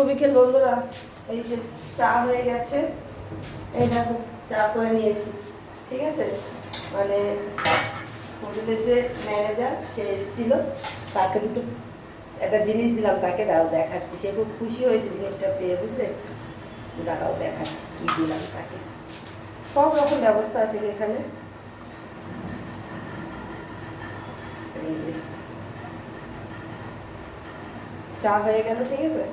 বিকেল বন্ধুরা, এই যে চা হয়ে গেছে, এই দেখো চা করে নিয়েছি। ঠিক আছে, মানে হোটেলের যে ম্যানেজার সে এসেছিল, তাকে দুটো একটা জিনিস দিলাম, তাকে দাঁড়াও দেখাচ্ছি। সে খুব খুশি হয়েছে জিনিসটা পেয়ে, বুঝলে। দাঁড়াও দেখাচ্ছি কী দিলাম তাকে। সব রকম ব্যবস্থা আছে এখানে। এই যে চা হয়ে গেল, ঠিক আছে।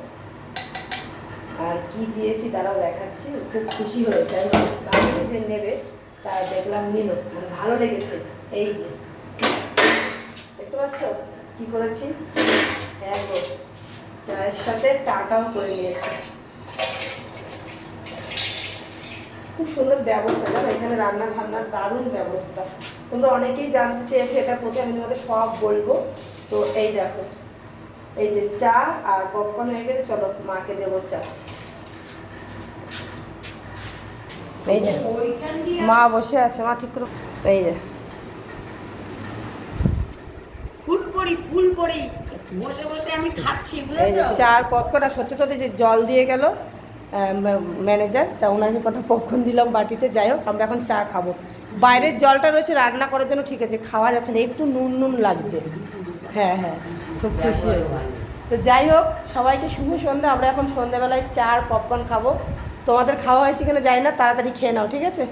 আর কি দিয়েছি দাঁড়াও দেখাচ্ছি। খুব খুশি হয়েছে, আমি যে নেবে তা দেখলাম নিল, মানে ভালো লেগেছে। এই যে দেখতে পাচ্ছ কি করেছি, একদম চায়ের সাথে টাকাও করে নিয়েছি। খুব সুন্দর ব্যবস্থা, জানো এখানে রান্না ঠান্নার দারুণ ব্যবস্থা। তোমরা অনেকেই জানতে চেয়েছো, এটা প্রথমে আমি তোমাদের সব বলবো। তো এই দেখো, এই যে চা আর পপকর্ন হয়ে গেলে, চলো মাকে দেবো চা। এই যে মা বসে আছে, মা ঠিক করে, এই যে ফুল পড়ি বসে বসে আমি খাচ্ছি, এই যে বুঝেছো? চা আর পপকর্ন। আর সত্যি সত্যি যে জল দিয়ে গেল ম্যানেজার, তা ওনাকে কটা পপকর্ন দিলাম বাটিতে। যাই হোক, আমরা এখন চা খাবো। বাইরের জলটা রয়েছে রান্না করার জন্য, ঠিক আছে, খাওয়া যাচ্ছে না, একটু নুন নুন লাগছে। হ্যাঁ হ্যাঁ, খুব খুশি হয়েছে। তো যাই হোক, সবাইকে শুভ সন্ধ্যা। আমরা এখন সন্ধ্যাবেলায় চা আর পপকর্ন খাবো। তোমাদের খাওয়া হয়েছে কিনা জানি না, তাড়াতাড়ি খেয়ে নাও, ঠিক আছে।